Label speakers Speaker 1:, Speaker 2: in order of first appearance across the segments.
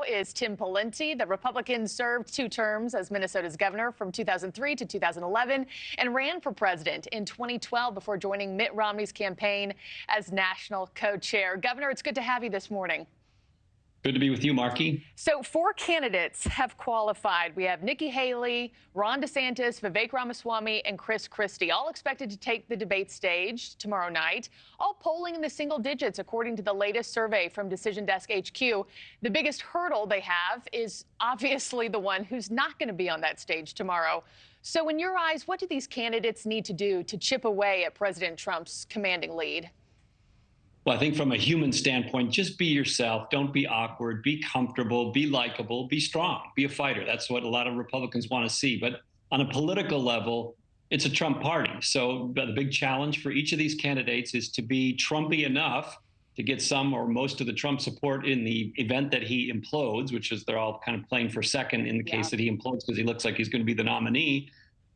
Speaker 1: is Tim Pawlenty. The Republican served 2 terms as Minnesota's governor from 2003 to 2011 and ran for president in 2012 before joining Mitt Romney's campaign as national co-chair. Governor, it's good to have you this morning.
Speaker 2: Good to be with you, Markie.
Speaker 1: So 4 candidates have qualified. We have Nikki Haley, Ron DeSantis, Vivek Ramaswamy, and Chris Christie, all expected to take the debate stage tomorrow night, all polling in the single digits, according to the latest survey from Decision Desk HQ. The biggest hurdle they have is obviously the one who's not going to be on that stage tomorrow. So in your eyes, what do these candidates need to do to chip away at President Trump's commanding lead?
Speaker 2: Well, I think from a human standpoint, just be yourself. Don't be awkward. Be comfortable. Be likable. Be strong. Be a fighter. That's what a lot of Republicans want to see. But on a political level, it's a Trump party. So the big challenge for each of these candidates is to be Trumpy enough to get some or most of the Trump support in the event that he implodes, which is they're all kind of playing for second in the case that he implodes because he looks like he's going to be the nominee.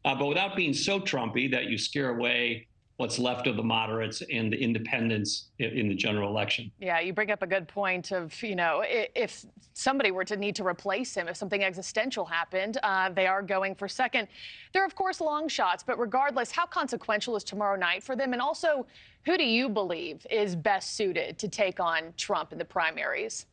Speaker 2: But without being so Trumpy that you scare away what's left of the moderates and the independents in the general election.
Speaker 1: Yeah, you bring up a good point of, if somebody were to need to replace him, if something existential happened, they are going for second. They're, of course, long shots, but regardless, how consequential is tomorrow night for them? And also, who do you believe is best suited to take on Trump in the primaries?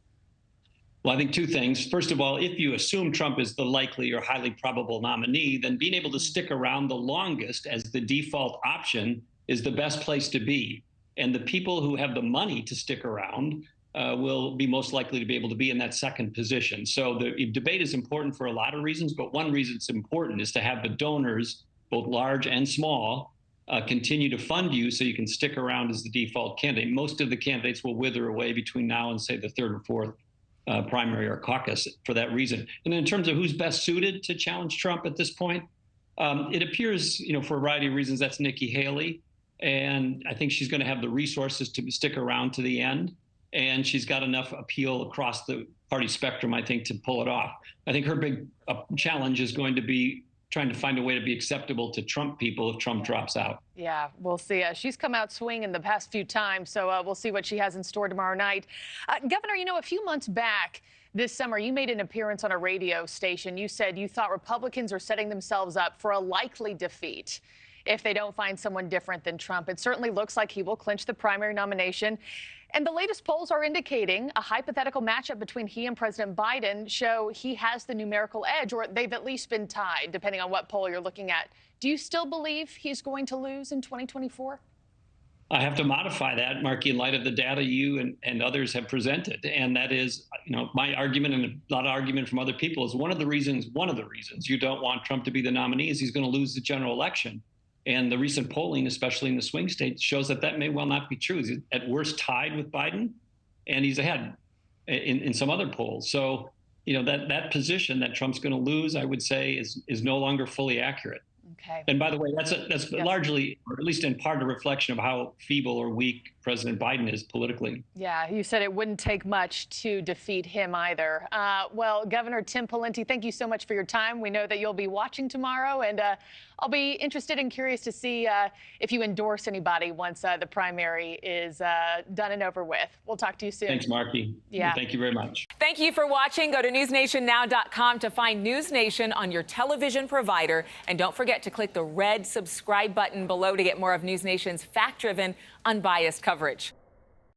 Speaker 2: Well, I think 2 things. First of all, if you assume Trump is the likely or highly probable nominee, then being able to stick around the longest as the default option is the best place to be. And the people who have the money to stick around will be most likely to be able to be in that second position. So the debate is important for a lot of reasons, but one reason it's important is to have the donors, both large and small, continue to fund you so you can stick around as the default candidate. Most of the candidates will wither away between now and, say, the 3rd or 4th primary or caucus for that reason. And in terms of who's best suited to challenge Trump at this point, it appears, for a variety of reasons, that's Nikki Haley. And I think she's going to have the resources to stick around to the end. And she's got enough appeal across the party spectrum, I think, to pull it off. I think her big challenge is going to be trying to find a way to be acceptable to Trump people if Trump drops out.
Speaker 1: Yeah, we'll see. She's come out swinging the past few times, so we'll see what she has in store tomorrow night. Governor, a few months back this summer, you made an appearance on a radio station. You said you thought Republicans are setting themselves up for a likely defeat if they don't find someone different than Trump. It certainly looks like he will clinch the primary nomination. And the latest polls are indicating a hypothetical matchup between he and President Biden show he has the numerical edge, or they've at least been tied, depending on what poll you're looking at. Do you still believe he's going to lose in 2024?
Speaker 2: I have to modify that, Markie, in light of the data you and others have presented. And that is, my argument and a lot of argument from other people is one of the reasons you don't want Trump to be the nominee is he's going to lose the general election. And the recent polling, especially in the swing states, shows that may well not be true. He's at worst tied with Biden, and he's ahead in some other polls. So, that position that Trump's going to lose, I would say, is no longer fully accurate.
Speaker 1: Okay.
Speaker 2: And by the way, that's largely, or at least in part, a reflection of how feeble or weak President Biden is politically.
Speaker 1: Yeah, you said it wouldn't take much to defeat him either. Well, Governor Tim Pawlenty, thank you so much for your time. We know that you'll be watching tomorrow, and I'll be interested and curious to see if you endorse anybody once the primary is done and over with. We'll talk to you soon.
Speaker 2: Thanks, Markie.
Speaker 1: Yeah.
Speaker 2: Thank you very much.
Speaker 3: Thank you for watching. Go to newsnationnow.com to find NewsNation on your television provider. And don't forget to click the red subscribe button below to get more of NewsNation's fact-driven, unbiased coverage.